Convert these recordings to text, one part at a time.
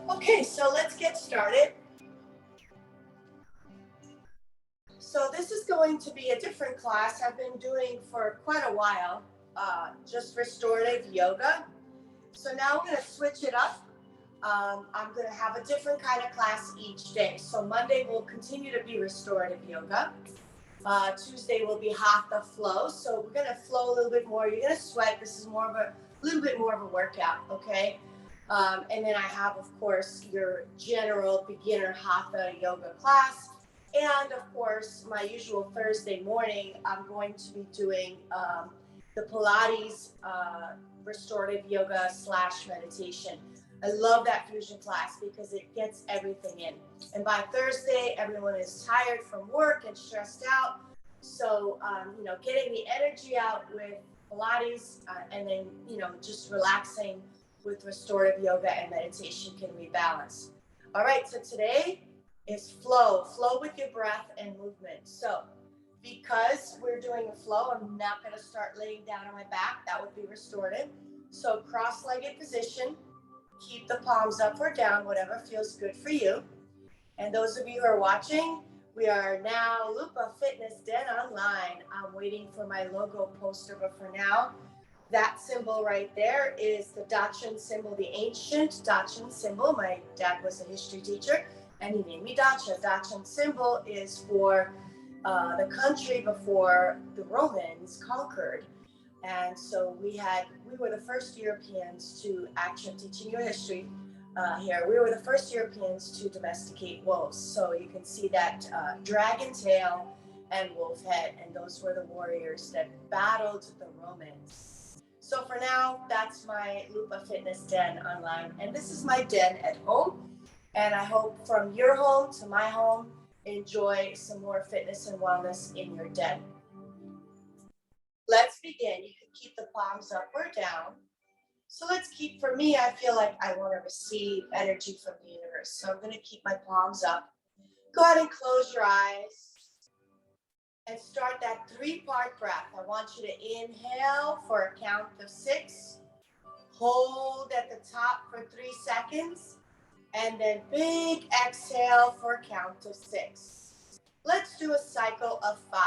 Okay, so let's get started. So this is going to be a different class I've been doing for quite a while, just restorative yoga. So now I'm going to switch it up. I'm going to have a different kind of class each day. So Monday will continue to be restorative yoga. Tuesday will be Hatha flow. So we're going to flow a little bit more. You're going to sweat. This is more of a little bit more of a workout, okay? And then I have, of course, your general beginner Hatha yoga class. And of course, my usual Thursday morning, I'm going to be doing the Pilates restorative yoga / meditation. I love that fusion class because it gets everything in. And by Thursday, everyone is tired from work and stressed out. So, getting the energy out with Pilates and then, just relaxing with restorative yoga and meditation can rebalance. All right, so today is flow with your breath and movement. So because we're doing a flow, I'm not going to start laying down on my back. That would be restorative. So cross-legged position, keep the palms up or down, whatever feels good for you. And those of you who are watching, we are now Lupa Fitness Den online. I'm waiting for my logo poster, but for now, that symbol right there is the Dachshund symbol, the ancient Dachshund symbol. My dad was a history teacher, and he named me Dacha. Dachshund symbol is for the country before the Romans conquered. And so we were the first Europeans to, actually teaching you history here, we were the first Europeans to domesticate wolves. So you can see that dragon tail and wolf head, and those were the warriors that battled the Romans. So for now, that's my Lupa Fitness Den online. And this is my den at home. And I hope from your home to my home, enjoy some more fitness and wellness in your den. Let's begin. You can keep the palms up or down. So let's keep, for me, I feel like I want to receive energy from the universe. So I'm going to keep my palms up. Go ahead and close your eyes. And start that 3-part breath. I want you to inhale for a count of 6. Hold at the top for 3 seconds. And then big exhale for a count of 6. Let's do a cycle of 5.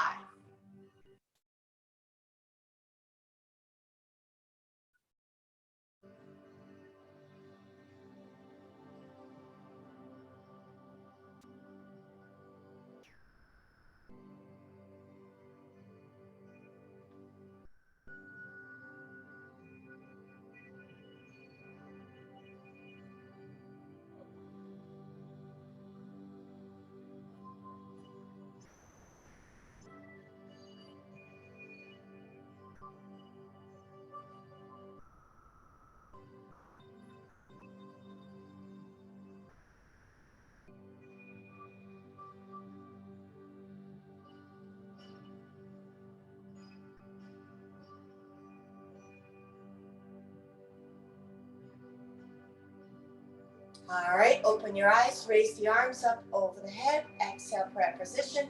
All right, open your eyes, raise the arms up over the head, exhale, prayer position,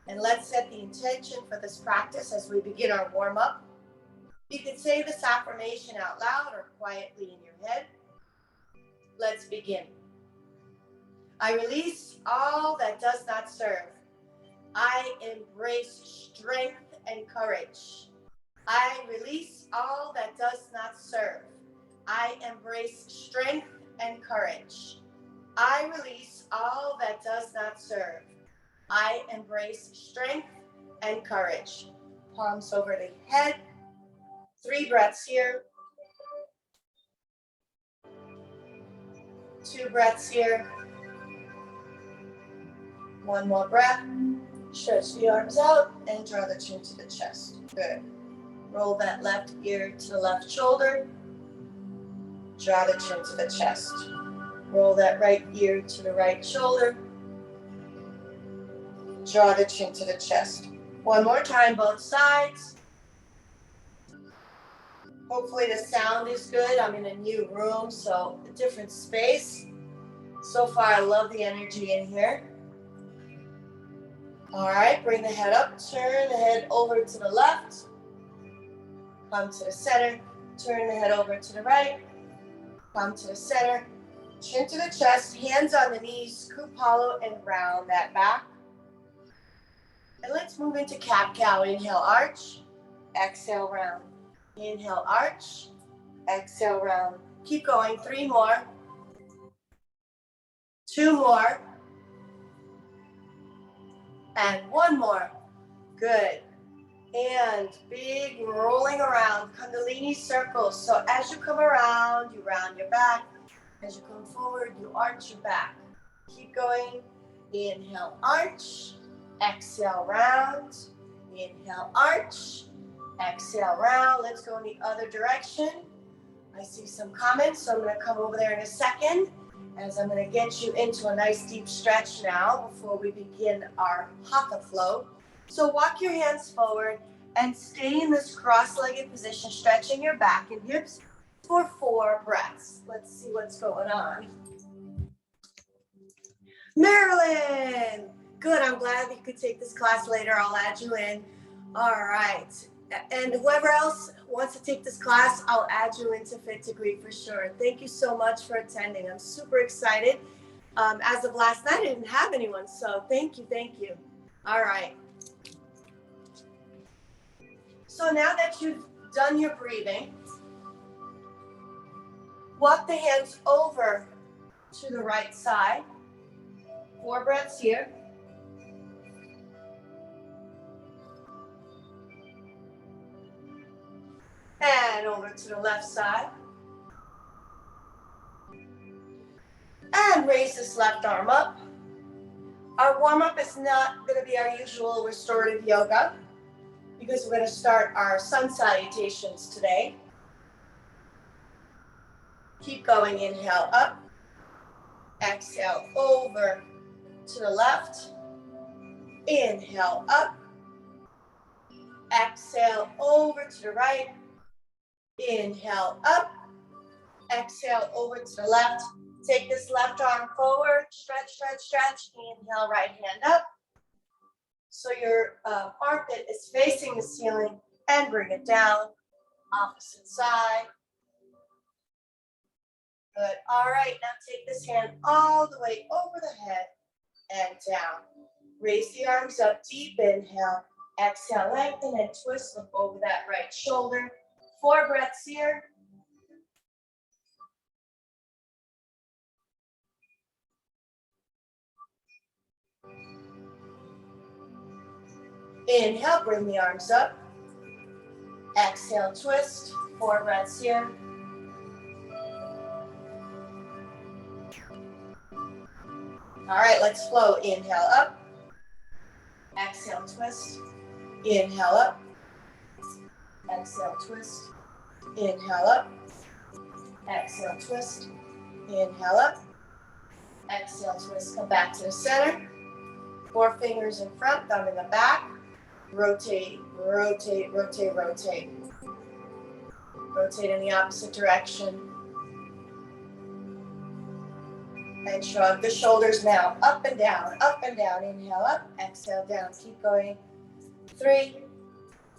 and let's set the intention for this practice as we begin our warm-up. You can say this affirmation out loud or quietly in your head. Let's begin. I release all that does not serve. I embrace strength and courage. I release all that does not serve. I embrace strength and courage. I release all that does not serve. I embrace strength and courage. Palms over the head. 3 breaths here. 2 breaths here. 1 more breath. Stretch the arms out and draw the chin to the chest. Good. Roll that left ear to the left shoulder. Draw the chin to the chest. Roll that right ear to the right shoulder. Draw the chin to the chest. 1 more time, both sides. Hopefully the sound is good. I'm in a new room, so a different space. So far, I love the energy in here. All right, bring the head up, turn the head over to the left, come to the center, turn the head over to the right, come to the center, chin to the chest, hands on the knees, scoop hollow and round that back. And let's move into cat-cow. Inhale, arch, exhale, round. Inhale, arch, exhale, round. Keep going, 3 more, 2 more, and 1 more. Good. And big rolling around, Kundalini circles. So as you come around, you round your back. As you come forward, you arch your back. Keep going. Inhale, arch. Exhale, round. Inhale, arch. Exhale, round. Let's go in the other direction. I see some comments, so I'm going to come over there in a second as I'm going to get you into a nice deep stretch now before we begin our Hatha flow. So walk your hands forward and stay in this cross-legged position, stretching your back and hips for 4 breaths. Let's see what's going on. Marilyn, good. I'm glad you could take this class later. I'll add you in. All right. And whoever else wants to take this class, I'll add you into Fit to Greet for sure. Thank you so much for attending. I'm super excited. As of last night, I didn't have anyone, so thank you, thank you. All right. So now that you've done your breathing, walk the hands over to the right side. 4 breaths here. And over to the left side. And raise this left arm up. Our warm-up is not going to be our usual restorative yoga because we're going to start our sun salutations today. Keep going. Inhale up. Exhale over to the left. Inhale up. Exhale over to the right. Inhale up. Exhale over to the left. Take this left arm forward. Stretch, stretch, stretch. Inhale, right hand up. So your armpit is facing the ceiling and bring it down. Opposite side. Good. All right, now take this hand all the way over the head and down. Raise the arms up, deep inhale. Exhale, lengthen and twist. Look over that right shoulder. 4 breaths here. Inhale, bring the arms up. Exhale, twist. 4 breaths here. All right, let's flow. Inhale up. Exhale, twist. Inhale up. Exhale, twist. Inhale up. Exhale, twist. Inhale up. Exhale, twist. Come back to the center. 4 fingers in front, thumb in the back. Rotate, rotate, rotate, rotate. Rotate in the opposite direction. And shrug the shoulders now. Up and down, up and down. Inhale up, exhale down. Keep going. 3,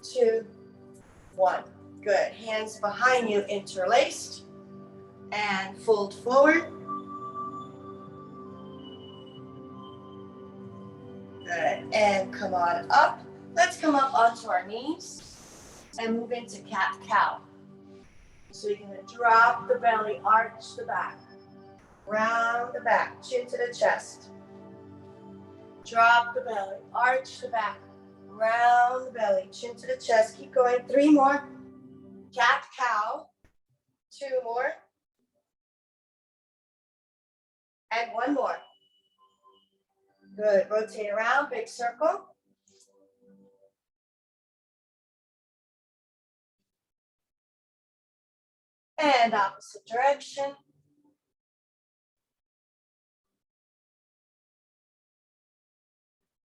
2, 1. Good. Hands behind you, interlaced. And fold forward. Good. And come on up. Let's come up onto our knees and move into cat-cow. So you're going to drop the belly, arch the back. Round the back, chin to the chest. Drop the belly, arch the back. Round the belly, chin to the chest. Keep going. 3 more. Cat-cow. 2 more. And 1 more. Good. Rotate around, big circle. And opposite direction.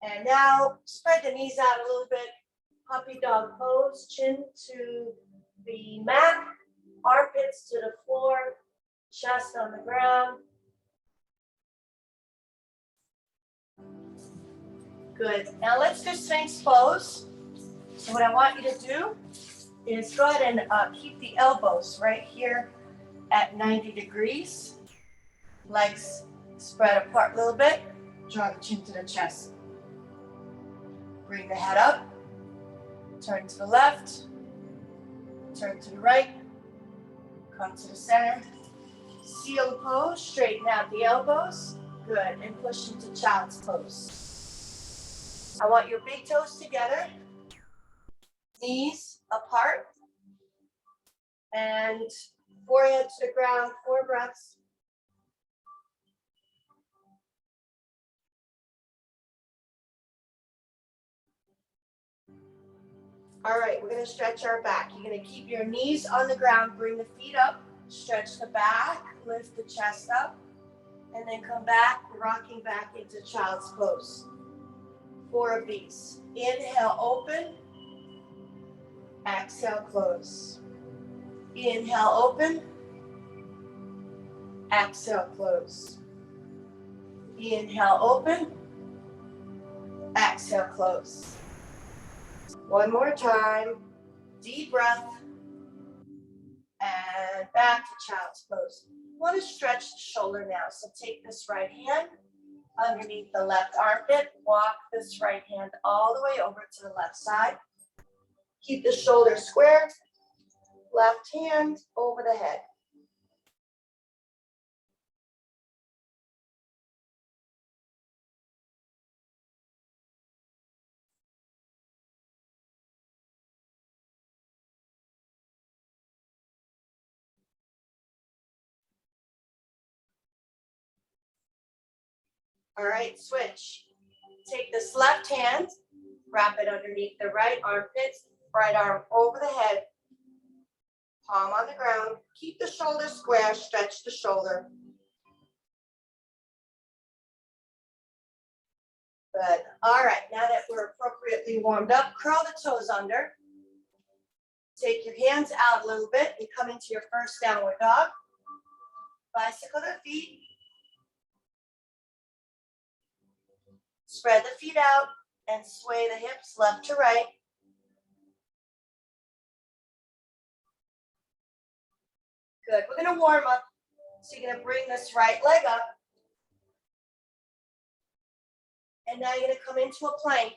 And now spread the knees out a little bit. Puppy dog pose, chin to the mat, armpits to the floor, chest on the ground. Good. Now let's do Sphinx pose. So what I want you to do is go ahead and keep the elbows right here at 90 degrees. Legs spread apart a little bit. Draw the chin to the chest. Bring the head up. Turn to the left. Turn to the right. Come to the center. Seal pose. Straighten out the elbows. Good. And push into child's pose. I want your big toes together. Knees apart. And forehead to the ground. 4 breaths. All right, we're gonna stretch our back. You're gonna keep your knees on the ground, bring the feet up, stretch the back, lift the chest up, and then come back, rocking back into child's pose. 4 of these. Inhale, open. Exhale, close. Inhale, open. Exhale, close. Inhale, open. Exhale, close. One more time. Deep breath. And back to child's pose. You want to stretch the shoulder now. So take this right hand underneath the left armpit. Walk this right hand all the way over to the left side. Keep the shoulder square. Left hand over the head. All right, switch. Take this left hand, wrap it underneath the right armpit, right arm over the head, palm on the ground. Keep the shoulder square, stretch the shoulder. Good. All right, now that we're appropriately warmed up, curl the toes under. Take your hands out a little bit and come into your first downward dog. Bicycle the feet. Spread the feet out and sway the hips left to right. Good. We're going to warm up. So you're going to bring this right leg up. And now you're going to come into a plank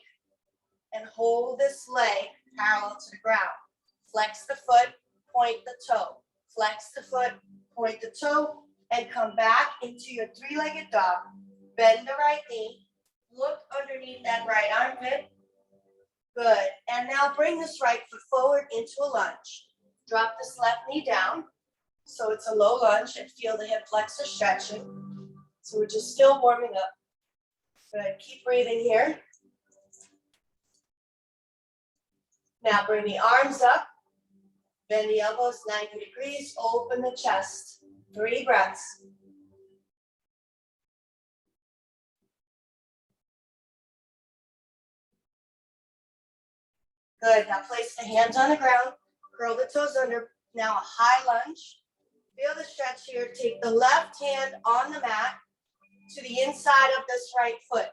and hold this leg parallel to the ground. Flex the foot, point the toe. Flex the foot, point the toe, and come back into your 3-legged dog. Bend the right knee. Look underneath that right armpit. Good. And now bring this right foot forward into a lunge. Drop this left knee down. So it's a low lunge and feel the hip flexor stretching. So we're just still warming up. Good. Keep breathing here. Now bring the arms up. Bend the elbows 90 degrees. Open the chest. 3 breaths. Good. Now place the hands on the ground. Curl the toes under. Now a high lunge. Feel the stretch here. Take the left hand on the mat to the inside of this right foot.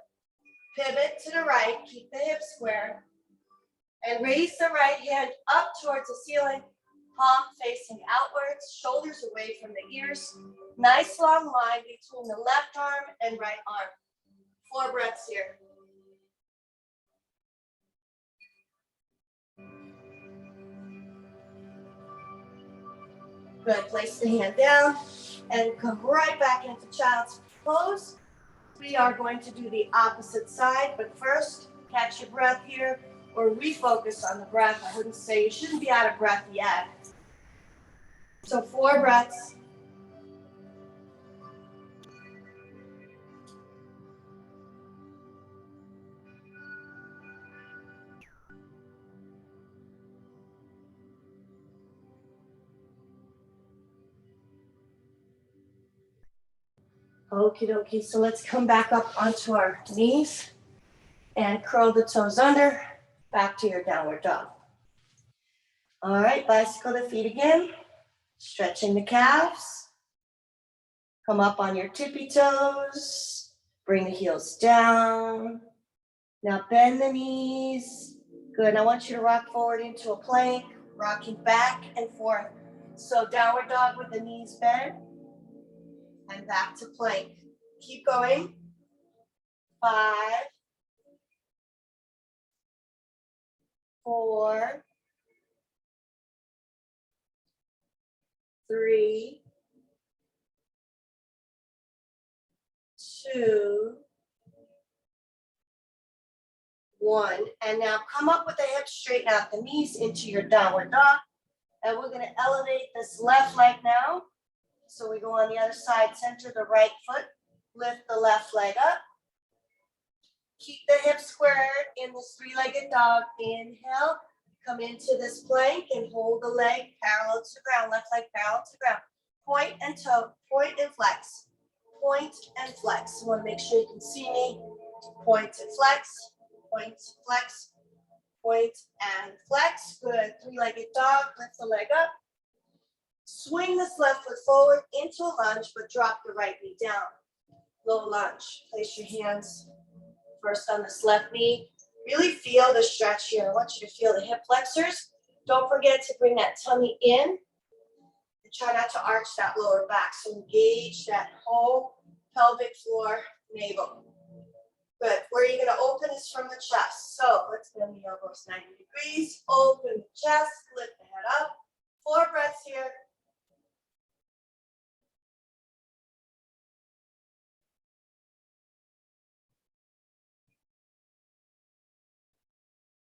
Pivot to the right. Keep the hips square. And raise the right hand up towards the ceiling. Palm facing outwards. Shoulders away from the ears. Nice long line between the left arm and right arm. 4 breaths here. Good. Place the hand down and come right back into child's pose. We are going to do the opposite side, but first, catch your breath here or refocus on the breath. I wouldn't say you shouldn't be out of breath yet. So 4 breaths. Okie dokie, so let's come back up onto our knees and curl the toes under, back to your downward dog. All right, bicycle the feet again, stretching the calves. Come up on your tippy toes, bring the heels down. Now bend the knees. Good. I want you to rock forward into a plank, rocking back and forth. So downward dog with the knees bent and back to plank. Keep going. 5, 4, 3, 2, 1. And now come up with the hips, straighten out the knees into your downward dog. And we're going to elevate this left leg now. So we go on the other side, center the right foot, lift the left leg up. Keep the hips squared in this three-legged dog. Inhale, come into this plank and hold the leg parallel to the ground, left leg parallel to the ground. Point and toe, point and flex. Point and flex. I want to make sure you can see me. Point and flex, point, flex, point and flex. Good. Three-legged dog, lift the leg up. Swing this left foot forward into a lunge, but drop the right knee down. Low lunge. Place your hands first on this left knee. Really feel the stretch here. I want you to feel the hip flexors. Don't forget to bring that tummy in. And try not to arch that lower back. So engage that whole pelvic floor, navel. Good. Where you're going to open is from the chest. So let's bend the elbows 90 degrees. Open the chest. Lift the head up. 4 breaths here.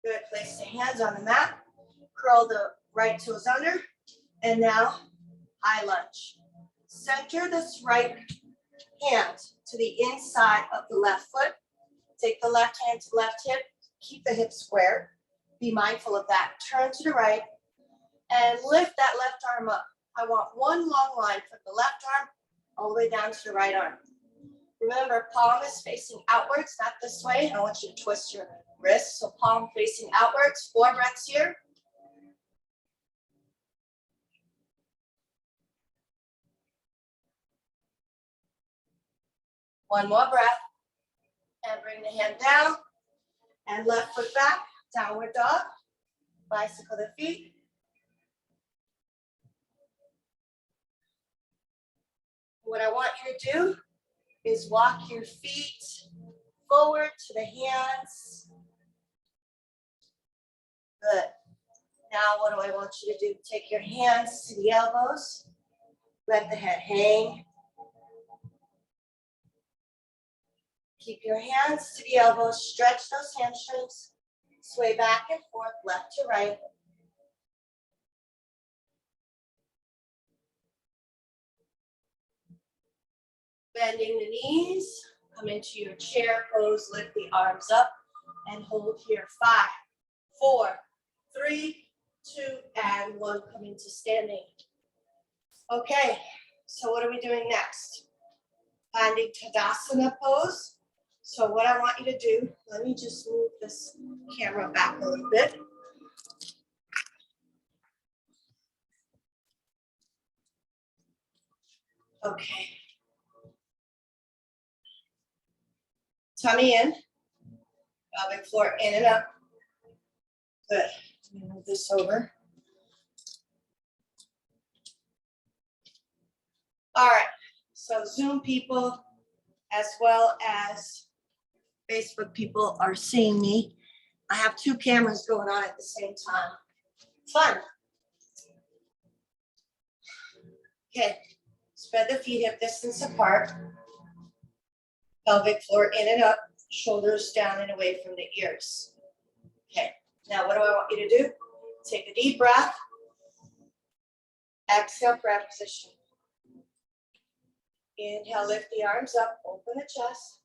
Good. Place the hands on the mat. Curl the right toes under. And now, high lunge. Center this right hand to the inside of the left foot. Take the left hand to left hip. Keep the hip square. Be mindful of that. Turn to the right and lift that left arm up. I want one long line from the left arm all the way down to the right arm. Remember, palm is facing outwards, not this way. I want you to twist your wrist, so palm facing outwards. 4 breaths here. One more breath. And bring the hand down. And left foot back, downward dog. Bicycle the feet. What I want you to do is walk your feet forward to the hands. Good. Now what do I want you to do? Take your hands to the elbows. Let the head hang. Keep your hands to the elbows. Stretch those hamstrings. Sway back and forth, left to right. Bending the knees. Come into your chair pose. Lift the arms up and hold here. 5, 4, 3, 2, and 1. Come into standing. Okay, so what are we doing next? Finding Tadasana pose. So what I want you to do, let me just move this camera back a little bit. Okay. Tummy in, pelvic floor in and up. Good. Let me move this over. All right, so Zoom people as well as Facebook people are seeing me. I have 2 cameras going on at the same time. Fun. Okay, spread the feet hip distance apart. Pelvic floor in and up, shoulders down and away from the ears. Okay, now what do I want you to do? Take a deep breath. Exhale, prayer position. Inhale, lift the arms up, open the chest.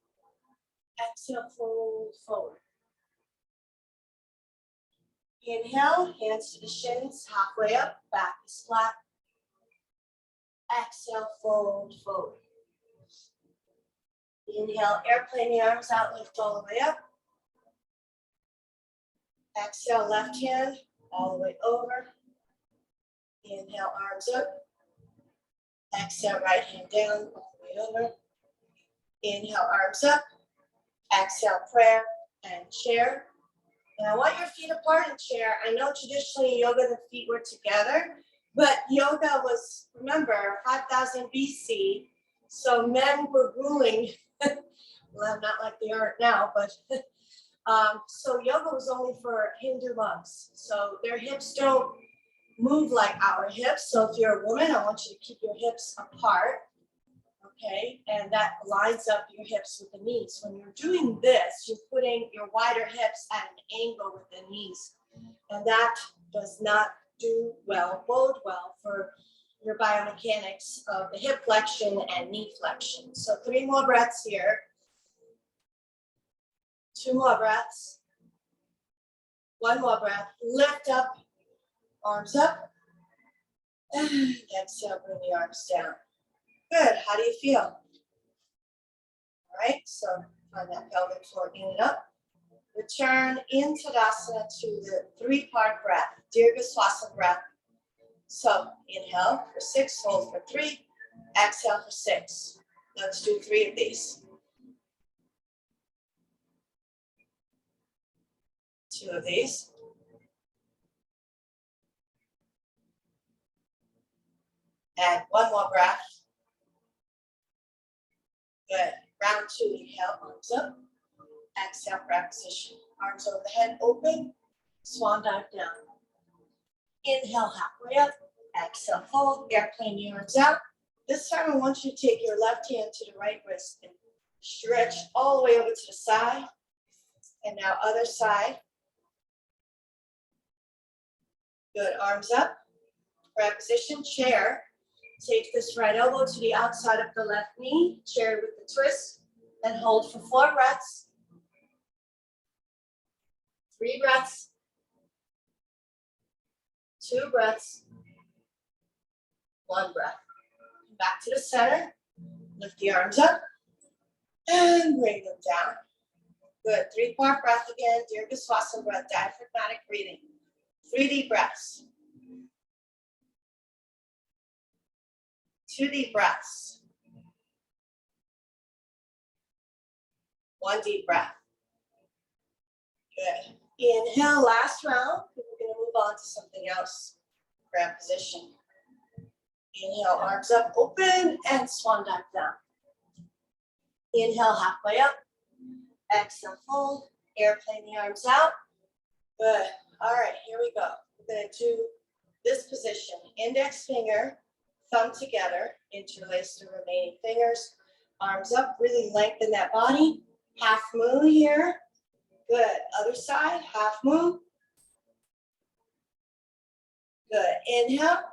Exhale, fold forward. Inhale, hands to the shins, halfway up, back is flat. Exhale, fold forward. Inhale, airplane the arms out, lift all the way up. Exhale, left hand, all the way over. Inhale, arms up. Exhale, right hand down, all the way over. Inhale, arms up. Exhale, prayer. and chair. And I want your feet apart in chair. I know traditionally in yoga the feet were together, but yoga was, remember, 5,000 BC. So men were ruling, well, not like they aren't now, but so yoga was only for Hindu monks. So their hips don't move like our hips. So if you're a woman, I want you to keep your hips apart. Okay, and that lines up your hips with the knees. When you're doing this, you're putting your wider hips at an angle with the knees. And that does not bode well for your biomechanics of the hip flexion and knee flexion. So 3 more breaths here. 2 more breaths. 1 more breath. Lift up, arms up. And exhale, bring the arms down. Good. How do you feel? All right. So find that pelvic floor in and up. Return in Tadasana to the 3-part breath, Dirghaswasa breath. So inhale for 6, hold for 3, exhale for 6. Let's do 3 of these. 2 of these. And 1 more breath. Good. Round 2, inhale, arms up. Exhale, breath position. Arms over the head, open. Swan dive down. Inhale, halfway up. Exhale, fold. Airplane the arms out. This time I want you to take your left hand to the right wrist and stretch all the way over to the side. And now other side. Good. Arms up. Breath position, chair. Take this right elbow to the outside of the left knee. Chair with the twist. And hold for 4 breaths. 3 breaths. 2 breaths. 1 breath. Back to the center. Lift the arms up. And bring them down. Good. 3-part breath again. Dirghaswasa breath. Diaphragmatic breathing. 3 deep breaths. 2 deep breaths. 1 deep breath. Good. Inhale, last round. We're going to move on to something else. Grab position. Inhale, arms up, open, and swan dive down. Inhale, halfway up. Exhale, fold. Airplane the arms out. Good. All right, here we go. We're going to do this position. Index finger, thumb together, interlace the remaining fingers. Arms up, really lengthen that body. Half moon here. Good. Other side, half moon. Good. Inhale.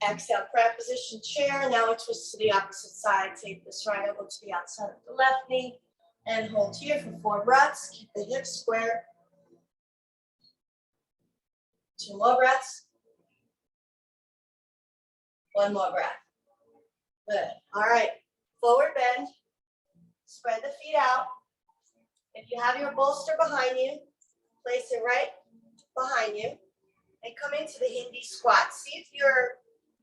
Exhale, prayer position, chair. Now we twist to the opposite side. Take this right elbow to the outside of the left knee. And hold here for 4 breaths. Keep the hips square. 2 more breaths. 1 more breath. Good. All right. Forward bend. Spread the feet out. If you have your bolster behind you, place it right behind you. And come into the Hindi squat. See if your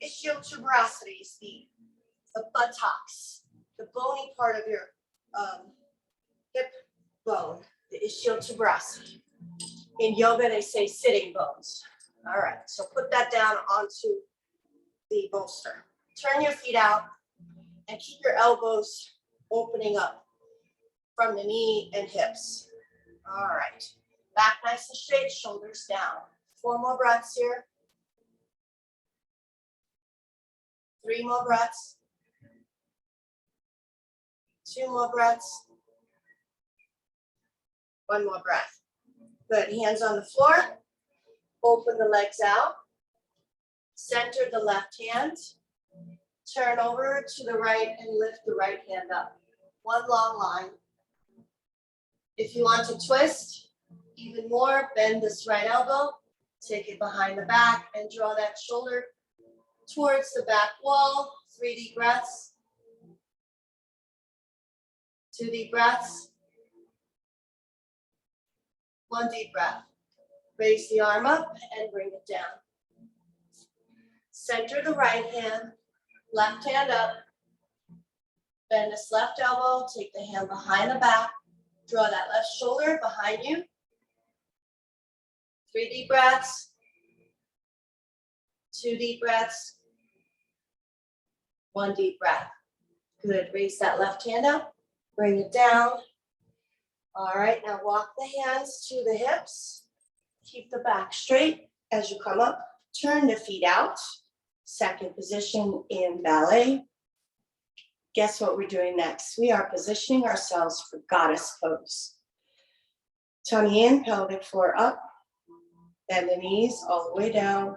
ischial tuberosity is the buttocks, the bony part of your hip bone, the ischial tuberosity. In yoga, they say sitting bones. All right, so put that down onto the bolster. Turn your feet out and keep your elbows opening up from the knee and hips. All right, back nice and straight, shoulders down. 4 more breaths here. 3 more breaths. 2 more breaths. 1 more breath. Good, hands on the floor. Open the legs out. Center the left hand. Turn over to the right and lift the right hand up. 1 long line. If you want to twist even more, bend this right elbow. Take it behind the back and draw that shoulder towards the back wall. 3 deep breaths. 2 deep breaths. 1 deep breath. Raise the arm up and bring it down. Center the right hand, left hand up. Bend this left elbow, take the hand behind the back. Draw that left shoulder behind you. 3 deep breaths. 2 deep breaths. 1 deep breath. Good. Raise that left hand up. Bring it down. All right. Now walk the hands to the hips. Keep the back straight as you come up. Turn the feet out. Second position in ballet. Guess what we're doing next? We are positioning ourselves for goddess pose. Tummy in, pelvic floor up. Bend the knees all the way down.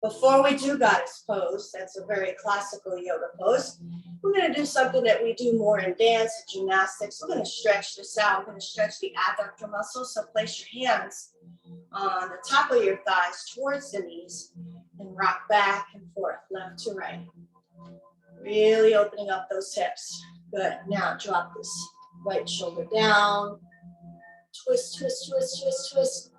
Before we do goddess pose, that's a very classical yoga pose, we're going to do something that we do more in dance and gymnastics. We're going to stretch this out. We're going to stretch the adductor muscles. So place your hands on the top of your thighs towards the knees and rock back and forth, left to right. Really opening up those hips. Good. Now drop this right shoulder down. Twist, twist, twist, twist, twist.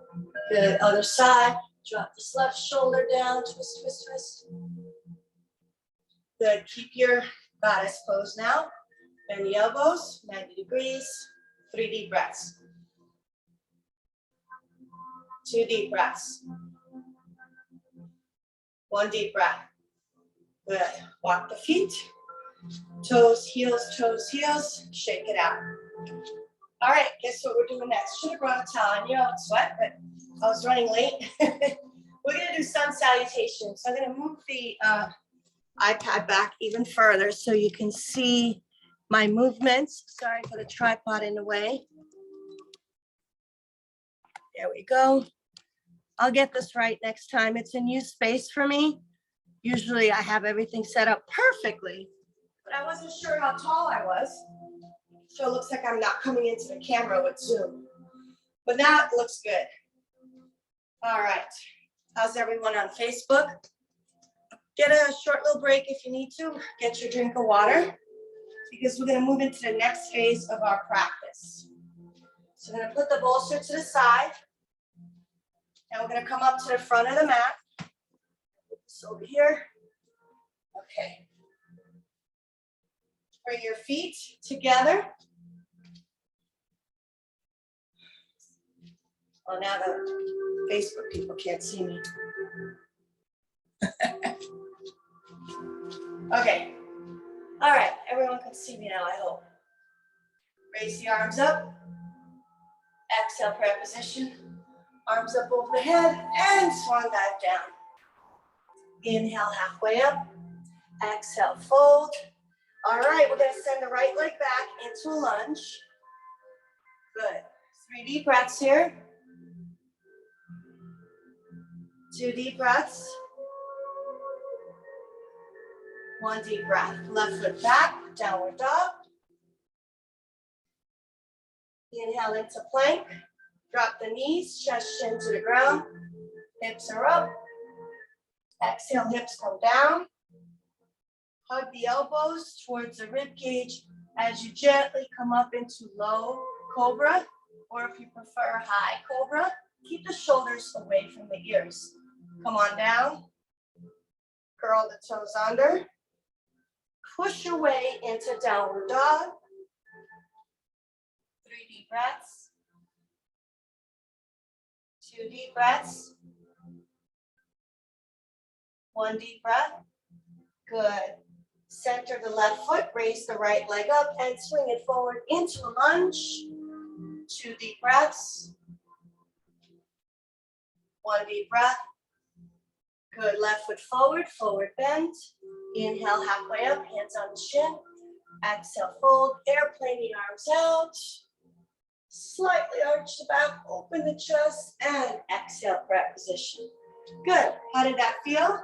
Good. Other side. Drop this left shoulder down. Twist, twist, twist. Good. Keep your goddess pose now. Bend the elbows, 90 degrees. 3 deep breaths. 2 deep breaths. 1 deep breath. Good. Walk the feet. Toes, heels, shake it out. All right, guess what we're doing next? Should have brought a towel. I knew I would sweat, but I was running late. We're going to do sun salutations. So I'm going to move the iPad back even further so you can see my movements. Sorry for the tripod in the way. There we go. I'll get this right next time. It's a new space for me. Usually I have everything set up perfectly, but I wasn't sure how tall I was. So it looks like I'm not coming into the camera with Zoom. But now it looks good. All right. How's everyone on Facebook? Get a short little break if you need to. Get your drink of water because we're going to move into the next phase of our practice. So we're going to put the bolster to the side. And we're going to come up to the front of the mat. Put this over here. Okay. Bring your feet together. Oh, now the Facebook people can't see me. Okay. All right. Everyone can see me now, I hope. Raise the arms up. Exhale, prayer position. Arms up over the head and swan dive down. Inhale, halfway up. Exhale, fold. All right, we're going to send the right leg back into a lunge. Good. 3 deep breaths here. 2 deep breaths. 1 deep breath. Left foot back, downward dog. Inhale into plank. Drop the knees, chest, chin to the ground. Hips are up. Exhale, hips come down. Hug the elbows towards the rib cage as you gently come up into low cobra, or if you prefer high cobra, keep the shoulders away from the ears. Come on down. Curl the toes under. Push your way into downward dog. 3 deep breaths. 2 deep breaths. 1 deep breath. Good. Center the left foot, raise the right leg up and swing it forward into a lunge. 2 deep breaths. 1 deep breath. Good. Left foot forward, forward bend. Inhale, halfway up, hands on the shin. Exhale, fold, airplane the arms out. Slightly arch the back, open the chest, and exhale, prayer position. Good. How did that feel?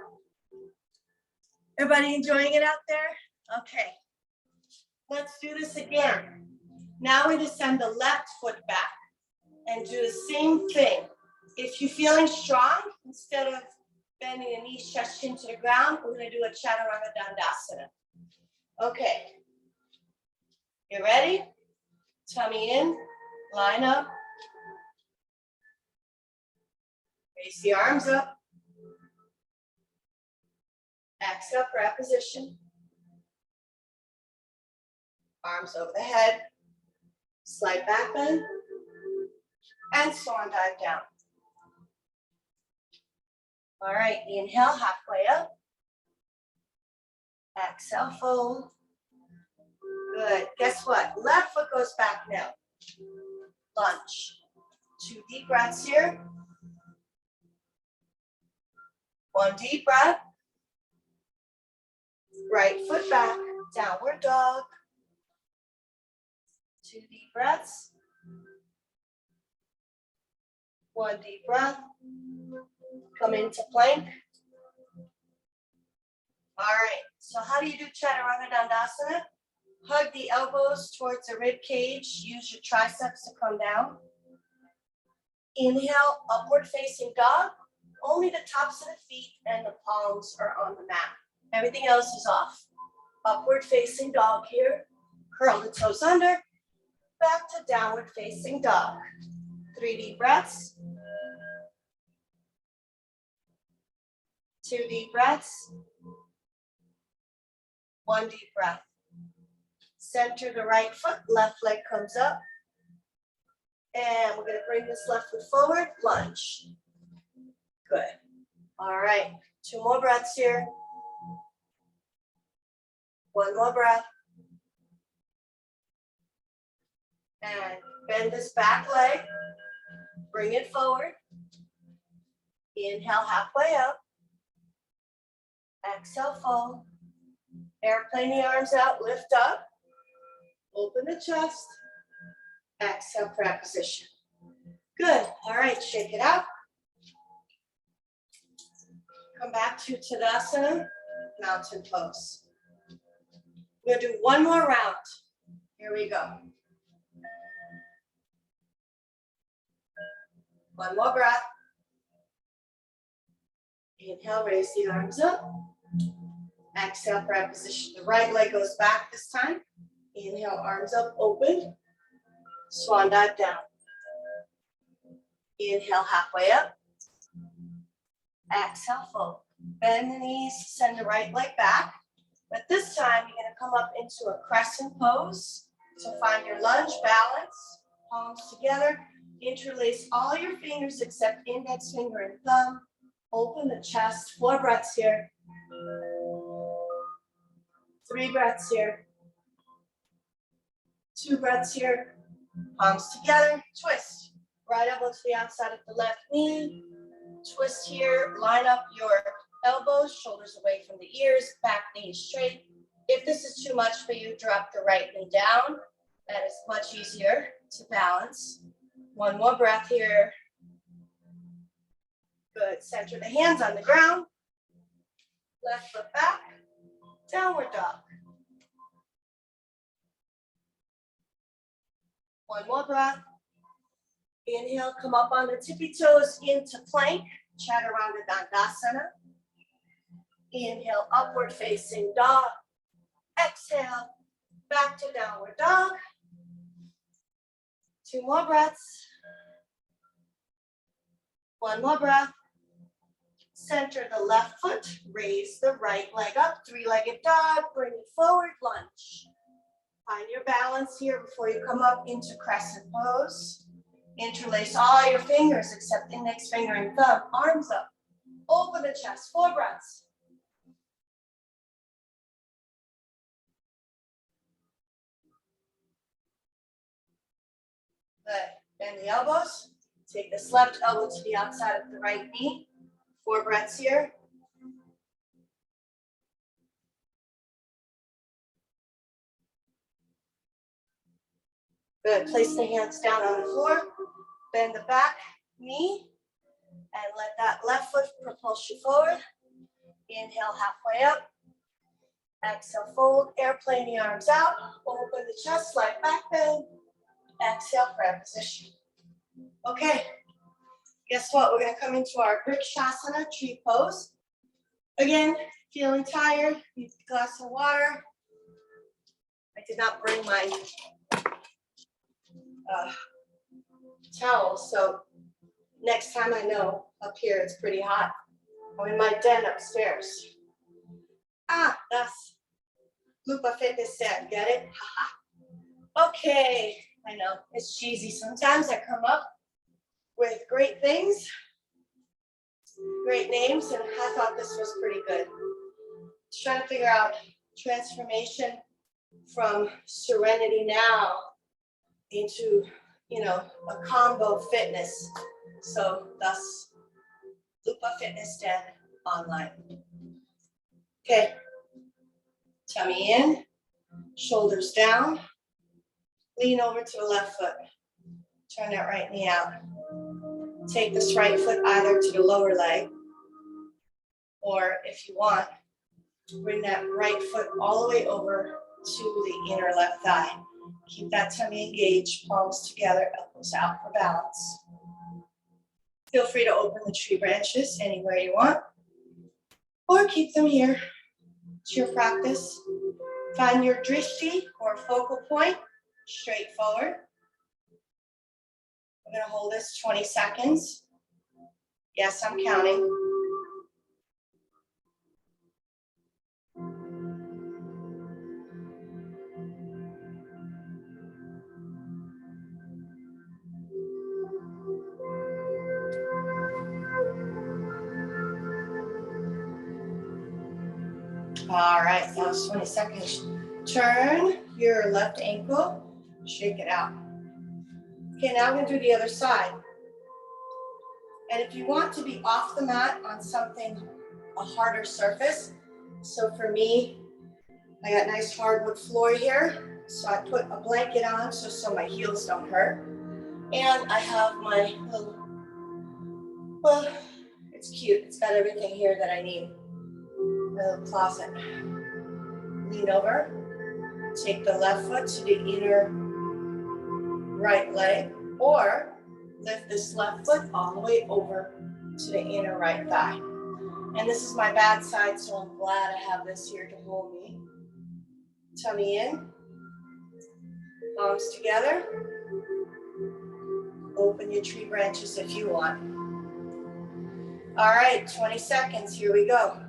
Everybody enjoying it out there? Okay. Let's do this again. Now we just send the left foot back and do the same thing. If you're feeling strong, instead of bending the knees, chest, chin to the ground, we're going to do a chaturanga dandasana. Okay. You ready? Tummy in, line up. Raise the arms up. Exhale, prayer position. Arms over the head. Slight back bend. And swan dive down. All right, inhale, halfway up. Exhale, fold. Good. Guess what? Left foot goes back now. Lunge. 2 deep breaths here. 1 deep breath. Right foot back. Downward dog. 2 deep breaths. 1 deep breath. Come into plank. All right, so how do you do Chaturanga Dandasana? Hug the elbows towards the rib cage. Use your triceps to come down. Inhale, upward facing dog. Only the tops of the feet and the palms are on the mat. Everything else is off. Upward facing dog here. Curl the toes under. Back to downward facing dog. 3 deep breaths. 2 deep breaths. 1 deep breath. Center the right foot, left leg comes up. And we're going to bring this left foot forward, lunge. Good. All right, 2 more breaths here. 1 more breath. And bend this back leg. Bring it forward. Inhale, halfway up. Exhale, fold. Airplane the arms out, lift up. Open the chest. Exhale, prayer position. Good. All right, shake it out. Come back to Tadasana, mountain pose. We're going to do 1 more round. Here we go. 1 more breath. Inhale, raise the arms up. Exhale, prayer position. The right leg goes back this time. Inhale, arms up, open. Swan dive down. Inhale, halfway up. Exhale, fold. Bend the knees, send the right leg back. But this time, you're going to come up into a crescent pose. So find your lunge, balance, palms together. Interlace all your fingers except index finger and thumb. Open the chest. 4 breaths here. 3 breaths here. 2 breaths here. Palms together. Twist. Right elbow to the outside of the left knee. Twist here. Line up your elbows, shoulders away from the ears, back knee straight. If this is too much for you, drop the right knee down. That is much easier to balance. 1 more breath here. Good. Center the hands on the ground. Left foot back. Downward dog. 1 more breath. Inhale, come up on the tippy toes into plank. Chaturanga Dandasana. Inhale, upward facing dog. Exhale, back to downward dog. 2 more breaths. 1 more breath. Center the left foot, raise the right leg up, 3-legged dog, bring it forward, lunge. Find your balance here before you come up into crescent pose. Interlace all your fingers except index finger and thumb, arms up. Open the chest, 4 breaths. Good. Bend the elbows. Take this left elbow to the outside of the right knee. 4 breaths here. Good. Place the hands down on the floor. Bend the back knee. And let that left foot propulse you forward. Inhale, halfway up. Exhale, fold. Airplane the arms out. Open the chest, slight back bend. Exhale, prayer position. Okay. Guess what? We're going to come into our Vrikshasana tree pose. Again, feeling tired, need a glass of water. I did not bring my towel, so next time I know up here it's pretty hot. I'm in my den upstairs. That's Lupa Fitness Stand, get it? Okay, I know, it's cheesy. Sometimes I come up with great things, great names, and I thought this was pretty good. Trying to figure out transformation from Serenity Now into, a combo fitness. So thus, Lupa Fitness Den online. Okay, tummy in, shoulders down, lean over to the left foot. Turn that right knee out. Take this right foot either to the lower leg, or if you want, bring that right foot all the way over to the inner left thigh. Keep that tummy engaged, palms together, elbows out for balance. Feel free to open the tree branches anywhere you want, or keep them here. It's your practice. Find your drishti or focal point, straight forward. I'm gonna hold this 20 seconds. Yes, I'm counting. All right, that was 20 seconds. Turn your left ankle, shake it out. Okay, now we're gonna do the other side. And if you want to be off the mat on something, a harder surface, so for me, I got nice hardwood floor here, so I put a blanket on so my heels don't hurt. And I have my little, well, it's cute. It's got everything here that I need. My little closet. Lean over, take the left foot to the inner right leg, or lift this left foot all the way over to the inner right thigh. And this is my bad side, so I'm glad I have this here to hold me. Tummy in, palms together. Open your tree branches if you want. All right, 20 seconds, here we go.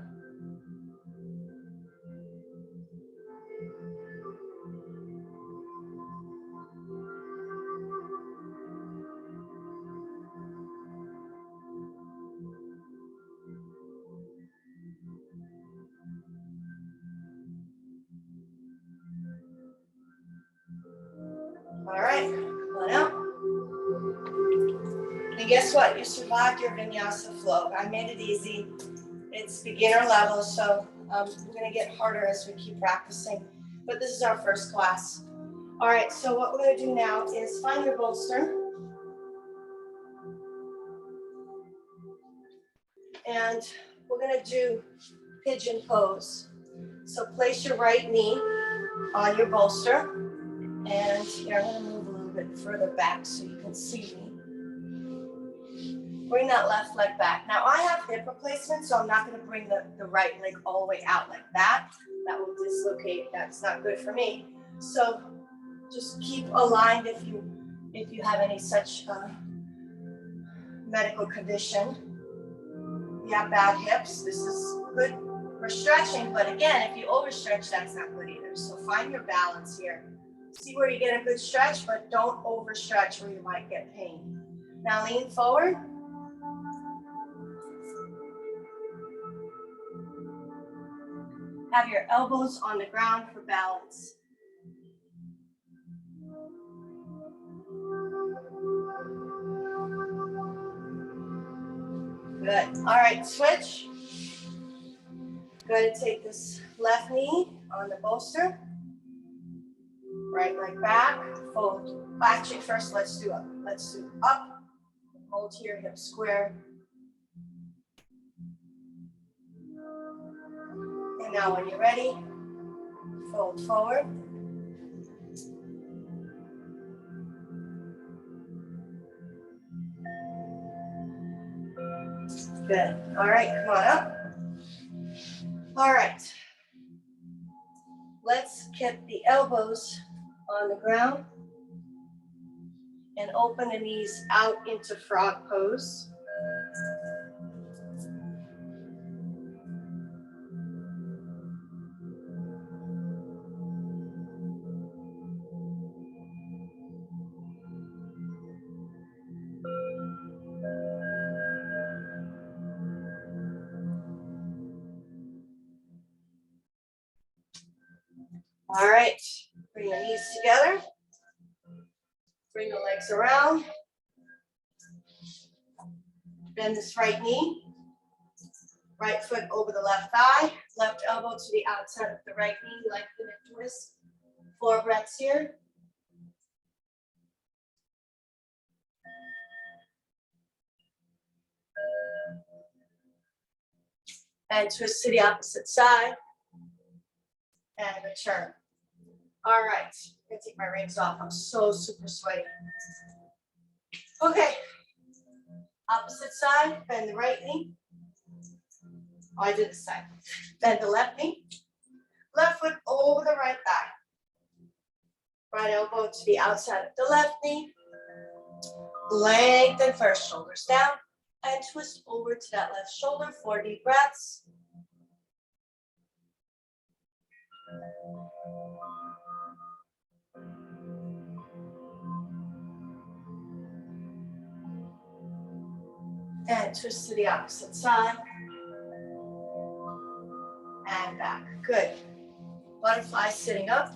All right, come on out. And guess what? You survived your vinyasa flow. I made it easy. It's beginner level, so we're gonna get harder as we keep practicing. But this is our first class. All right, so what we're gonna do now is find your bolster. And we're gonna do pigeon pose. So place your right knee on your bolster. And here, I'm gonna move a little bit further back so you can see me. Bring that left leg back. Now I have hip replacement, so I'm not gonna bring the right leg all the way out like that. That will dislocate, that's not good for me. So just keep aligned if you have any such medical condition. You have bad hips, this is good for stretching, but again, if you overstretch, that's not good either. So find your balance here. See where you get a good stretch, but don't overstretch where you might get pain. Now lean forward. Have your elbows on the ground for balance. Good. All right, switch. Go ahead and take this left knee on the bolster. Right leg back, fold. Actually, first let's do up. Let's do up. Hold to your hip square. And now when you're ready, fold forward. Good. All right, come on up. All right. Let's get the elbows on the ground and open the knees out into frog pose. All right, bring the knees together. Bring the legs around. Bend this right knee. Right foot over the left thigh. Left elbow to the outside of the right knee. Lengthen and twist. 4 breaths here. And twist to the opposite side. And return. All right, I'm gonna take my rings off. I'm so super sweaty. Okay, opposite side, bend the right knee. Oh, I did this side. Bend the left knee. Left foot over the right thigh. Right elbow to the outside of the left knee. Lengthen first, shoulders down. And twist over to that left shoulder. 4 deep breaths. And twist to the opposite side. And back. Good. Butterfly sitting up.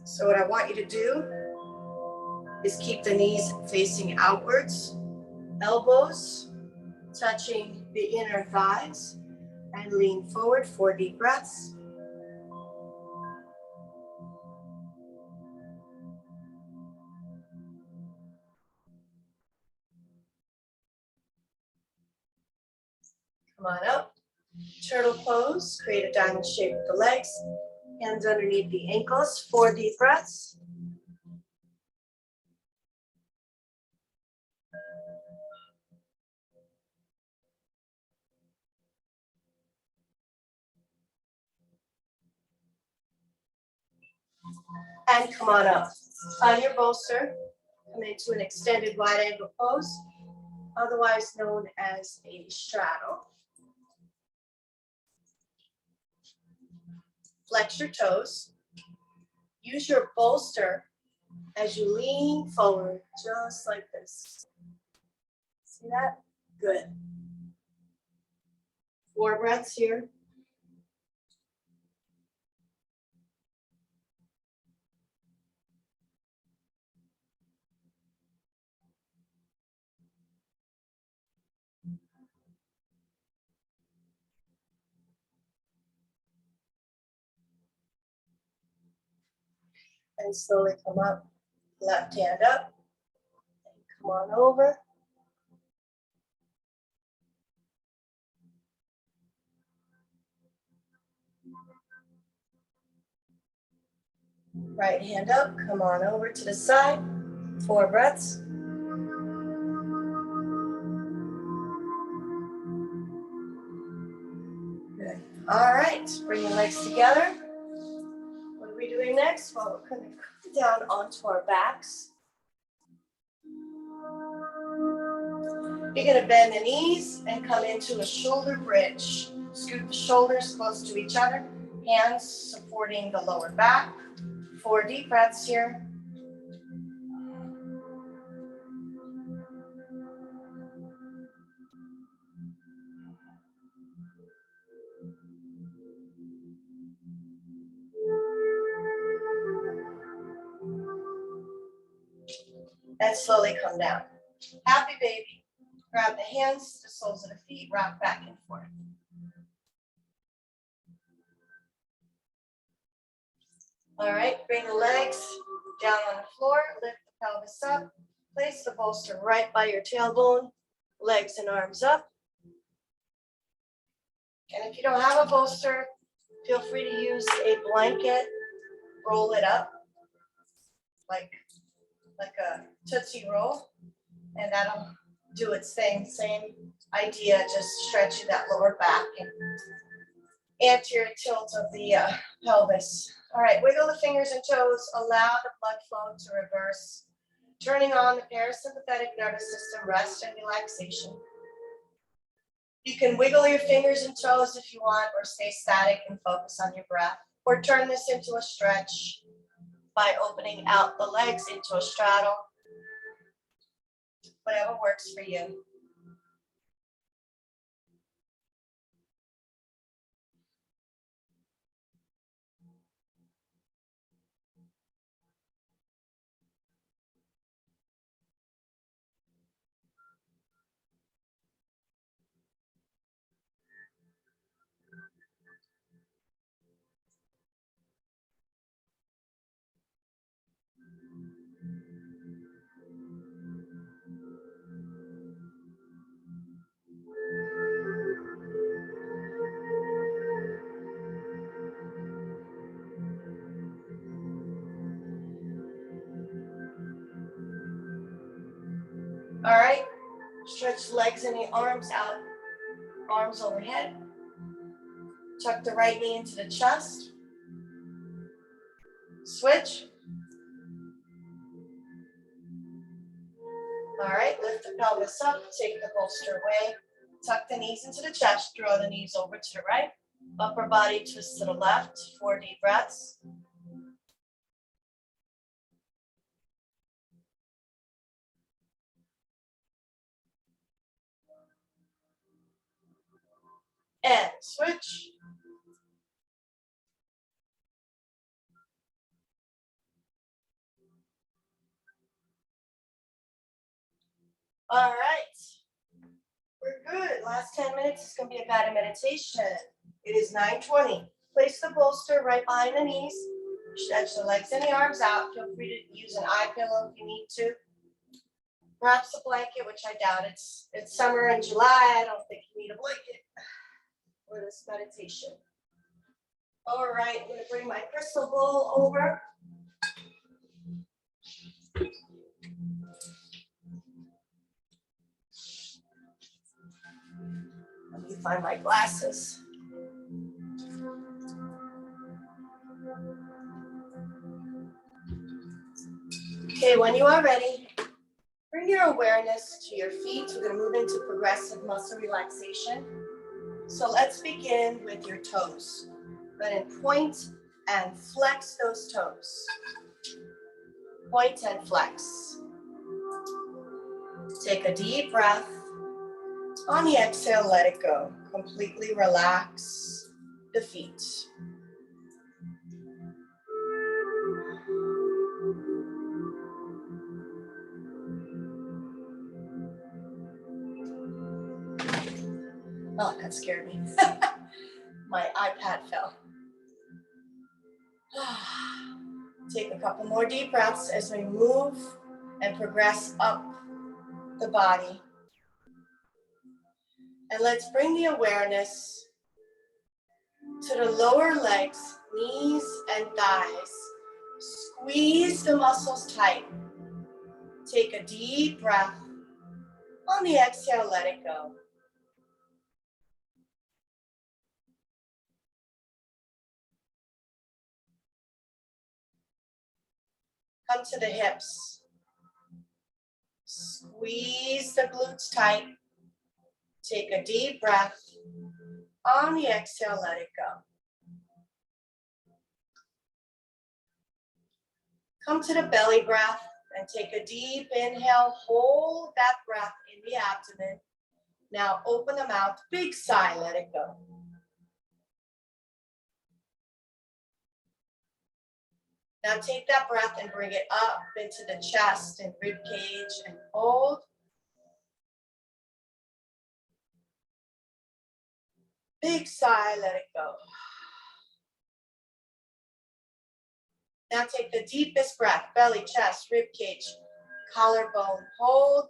So what I want you to do is keep the knees facing outwards, elbows touching the inner thighs, and lean forward. 4 deep breaths. Come on up. Turtle pose. Create a diamond shape with the legs. Hands underneath the ankles. 4 deep breaths. And come on up. On your bolster, come into an extended wide angle pose, otherwise known as a straddle. Flex your toes. Use your bolster as you lean forward, just like this. See that? Good. 4 breaths here. And slowly come up. Left hand up. And come on over. Right hand up. Come on over to the side. 4 breaths. Good. All right. Bring your legs together. What are we doing next? Well, we're going to come down onto our backs. You're going to bend the knees and come into a shoulder bridge. Scoot the shoulders close to each other. Hands supporting the lower back. 4 deep breaths here. And slowly come down. Happy baby. Grab the hands, the soles of the feet, rock back and forth. All right, bring the legs down on the floor, lift the pelvis up, place the bolster right by your tailbone, legs and arms up. And if you don't have a bolster, feel free to use a blanket, roll it up like a Tootsie Roll, and that'll do its thing. Same idea, just stretching that lower back and anterior tilt of the pelvis. All right, wiggle the fingers and toes, allow the blood flow to reverse, turning on the parasympathetic nervous system, rest and relaxation. You can wiggle your fingers and toes if you want, or stay static and focus on your breath, or turn this into a stretch by opening out the legs into a straddle, whatever works for you. All right, stretch the legs and the arms out, arms overhead. Tuck the right knee into the chest. Switch. All right, lift the pelvis up, take the bolster away. Tuck the knees into the chest, draw the knees over to the right. Upper body twist to the left, 4 deep breaths. And switch. All right, we're good. Last 10 minutes is going to be a guided meditation. It is 9:20. Place the bolster right behind the knees. Stretch the legs and the arms out. Feel free to use an eye pillow if you need to. Perhaps a blanket, which I doubt. It's summer in July. I don't think you need a blanket for this meditation. All right, I'm going to bring my crystal bowl over. Let me find my glasses. Okay, when you are ready, bring your awareness to your feet. We're going to move into progressive muscle relaxation. So let's begin with your toes. Go ahead and point and flex those toes. Point and flex. Take a deep breath. On the exhale, let it go. Completely relax the feet. Oh, that scared me. My iPad fell. Take a couple more deep breaths as we move and progress up the body. And let's bring the awareness to the lower legs, knees and thighs. Squeeze the muscles tight. Take a deep breath. On the exhale, let it go. Come to the hips. Squeeze the glutes tight. Take a deep breath. On the exhale, let it go. Come to the belly breath and take a deep inhale. Hold that breath in the abdomen. Now open the mouth, big sigh, let it go. Now take that breath and bring it up into the chest and rib cage and hold. Big sigh, let it go. Now take the deepest breath, belly, chest, rib cage, collarbone, hold.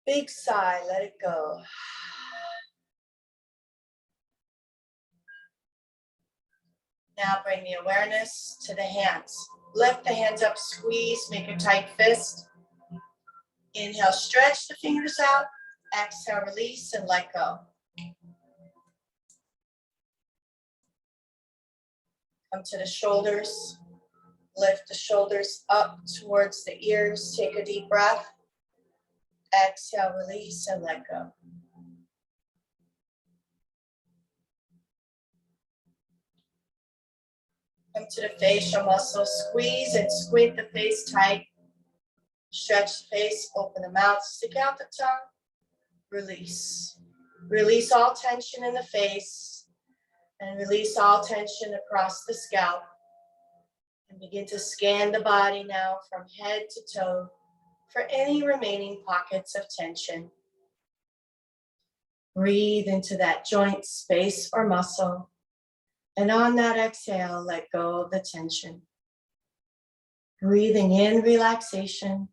Big sigh, let it go. Now bring the awareness to the hands. Lift the hands up, squeeze, make a tight fist. Inhale, stretch the fingers out. Exhale, release and let go. Come to the shoulders. Lift the shoulders up towards the ears. Take a deep breath. Exhale, release and let go. Come to the facial muscles. Squeeze and squint the face tight. Stretch the face, open the mouth, stick out the tongue. Release. Release all tension in the face and release all tension across the scalp. And begin to scan the body now from head to toe for any remaining pockets of tension. Breathe into that joint, space, or muscle. And on that exhale, let go of the tension. Breathing in relaxation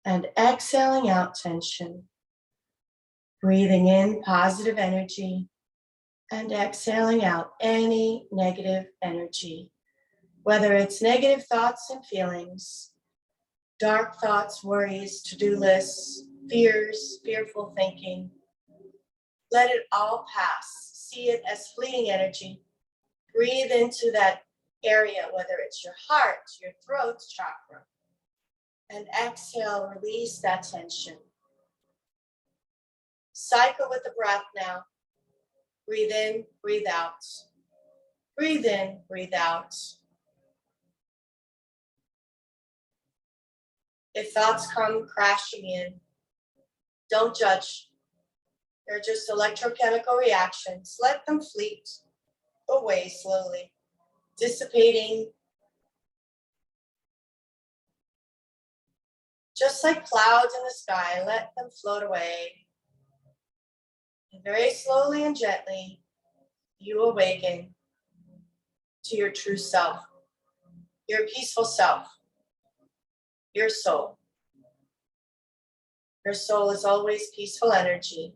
and exhaling out tension. Breathing in positive energy and exhaling out any negative energy. Whether it's negative thoughts and feelings, dark thoughts, worries, to-do lists, fears, fearful thinking, let it all pass. See it as fleeting energy. Breathe into that area, whether it's your heart, your throat chakra, and exhale, release that tension. Cycle with the breath now. Breathe in, breathe out. Breathe in, breathe out. If thoughts come crashing in, don't judge. They're just electrochemical reactions. Let them fleet away slowly, dissipating just like clouds in the sky. Let them float away. And very slowly and gently, you awaken to your true self, your peaceful self, your soul. Your soul is always peaceful energy.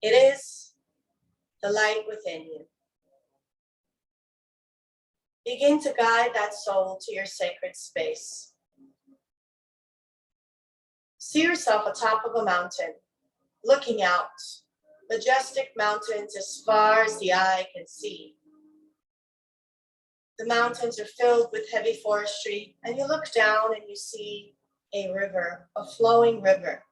It is the light within you. Begin to guide that soul to your sacred space. See yourself atop of a mountain, looking out, majestic mountains as far as the eye can see. The mountains are filled with heavy forestry, and you look down and you see a river, a flowing river.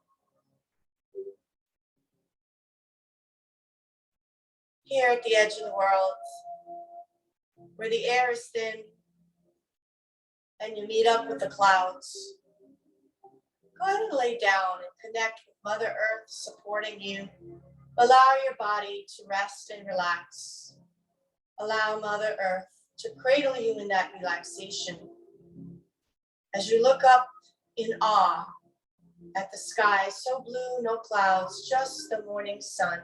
Here at the edge of the world, where the air is thin and you meet up with the clouds, go ahead and lay down and connect with Mother Earth supporting you. Allow your body to rest and relax. Allow Mother Earth to cradle you in that relaxation. As you look up in awe at the sky, so blue, no clouds, just the morning sun,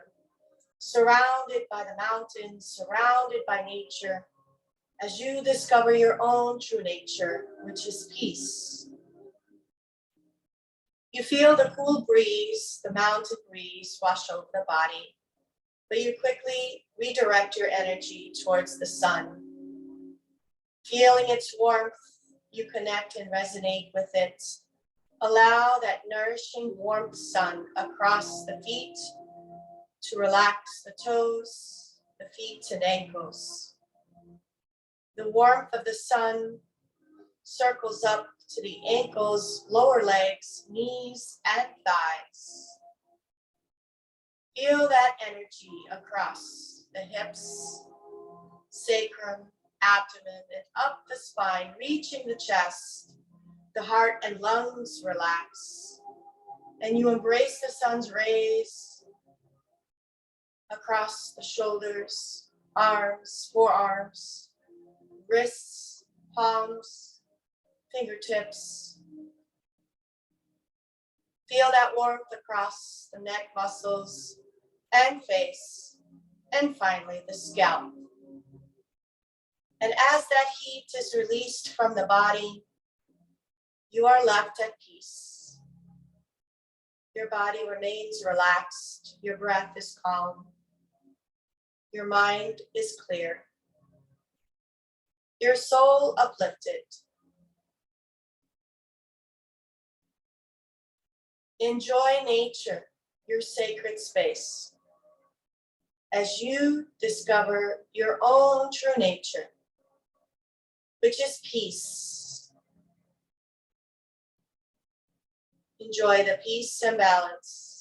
surrounded by the mountains, surrounded by nature, as you discover your own true nature, which is peace. You feel the cool breeze, the mountain breeze wash over the body, but you quickly redirect your energy towards the sun. Feeling its warmth, you connect and resonate with it. Allow that nourishing warmth sun across the feet to relax the toes, the feet and ankles. The warmth of the sun circles up to the ankles, lower legs, knees, and thighs. Feel that energy across the hips, sacrum, abdomen, and up the spine, reaching the chest. The heart and lungs relax. And you embrace the sun's rays across the shoulders, arms, forearms, wrists, palms, fingertips. Feel that warmth across the neck muscles and face, and finally the scalp. And as that heat is released from the body, you are left at peace. Your body remains relaxed, your breath is calm, your mind is clear, your soul uplifted. Enjoy nature, your sacred space, as you discover your own true nature, which is peace. Enjoy the peace and balance.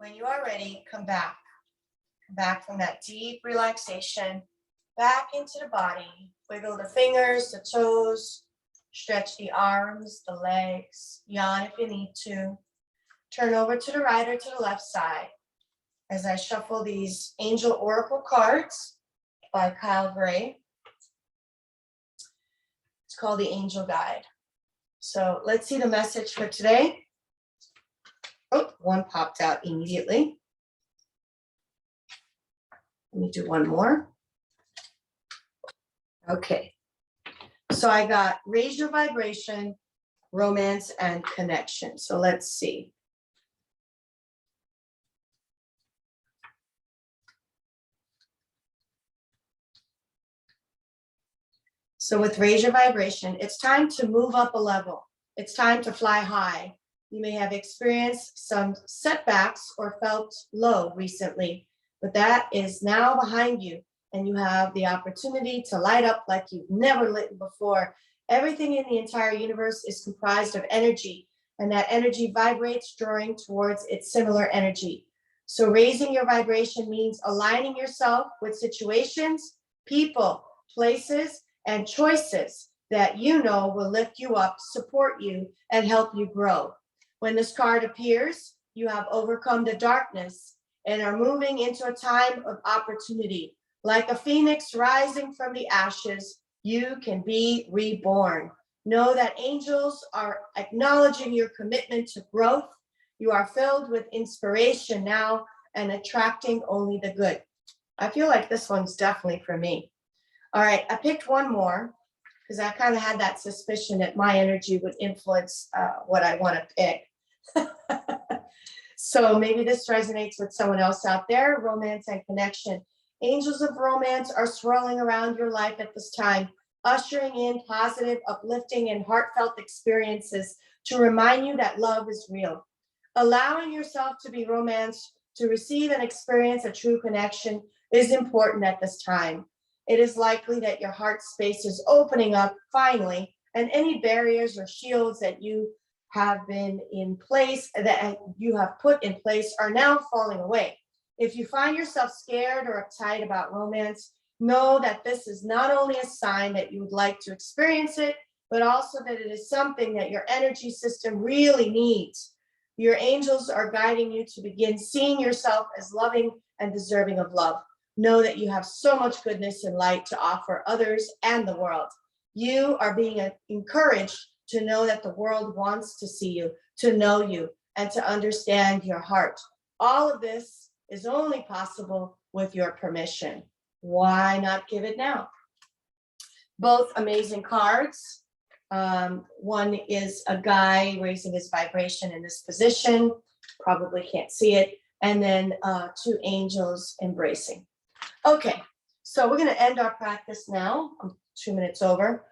When you are ready, come back. Come back from that deep relaxation, back into the body. Wiggle the fingers, the toes, stretch the arms, the legs, yawn if you need to. Turn over to the right or to the left side as I shuffle these Angel Oracle cards by Kyle Gray. It's called the Angel Guide. So let's see the message for today. Oh, one popped out immediately. Let me do one more. Okay. So I got raise your vibration, romance, and connection. So let's see. So with raise your vibration, it's time to move up a level. It's time to fly high. You may have experienced some setbacks or felt low recently, but that is now behind you, and you have the opportunity to light up like you've never lit before. Everything in the entire universe is comprised of energy, and that energy vibrates, drawing towards its similar energy. So raising your vibration means aligning yourself with situations, people, places, and choices that you know will lift you up, support you, and help you grow. When this card appears, you have overcome the darkness and are moving into a time of opportunity. Like a phoenix rising from the ashes, you can be reborn. Know that angels are acknowledging your commitment to growth. You are filled with inspiration now and attracting only the good. I feel like this one's definitely for me. All right, I picked one more because I kind of had that suspicion that my energy would influence what I want to pick. So maybe this resonates with someone else out there. Romance and connection. Angels of romance are swirling around your life at this time, ushering in positive, uplifting, and heartfelt experiences to remind you that love is real. Allowing yourself to be romanced, to receive and experience a true connection is important at this time. It is likely that your heart space is opening up finally, and any barriers or shields that you have been in place, that you have put in place, are now falling away. If you find yourself scared or uptight about romance, know that this is not only a sign that you would like to experience it, but also that it is something that your energy system really needs. Your angels are guiding you to begin seeing yourself as loving and deserving of love. Know that you have so much goodness and light to offer others and the world. You are being encouraged to know that the world wants to see you, to know you, and to understand your heart. All of this is only possible with your permission. Why not give it now? Both amazing cards. One is a guy raising his vibration in this position. Probably can't see it. And then two angels embracing. Okay, so we're going to end our practice now. I'm 2 minutes over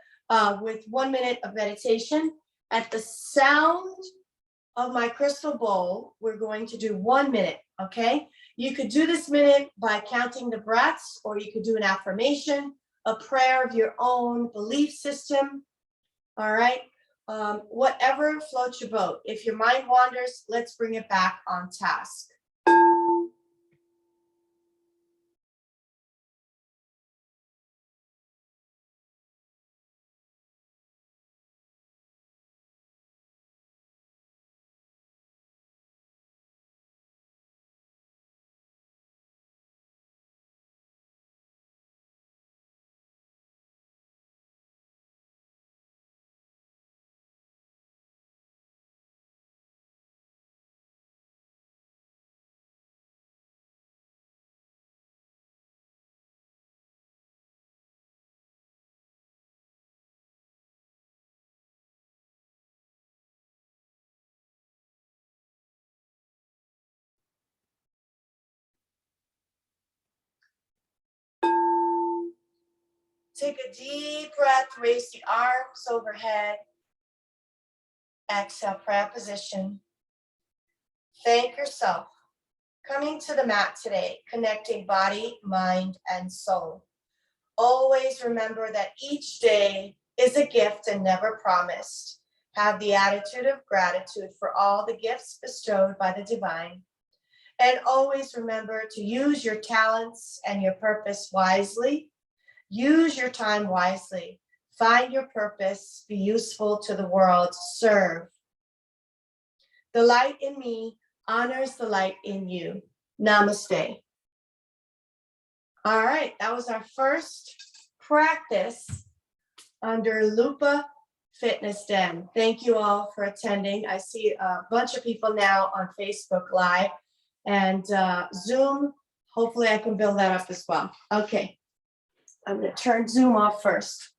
with 1 minute of meditation. At the sound of my crystal bowl, we're going to do 1 minute. Okay, you could do this minute by counting the breaths, or you could do an affirmation, a prayer of your own belief system. All right, whatever floats your boat. If your mind wanders, let's bring it back on task. Take a deep breath, raise the arms overhead. Exhale, prayer position. Thank yourself. Coming to the mat today, connecting body, mind, and soul. Always remember that each day is a gift and never promised. Have the attitude of gratitude for all the gifts bestowed by the divine. And always remember to use your talents and your purpose wisely. Use your time wisely. Find your purpose. Be useful to the world. Serve. The light in me honors the light in you. Namaste. All right, that was our first practice under Lupa Fitness Den. Thank you all for attending. I see a bunch of people now on Facebook Live and Zoom. Hopefully I can build that up as well. Okay, I'm going to turn Zoom off first.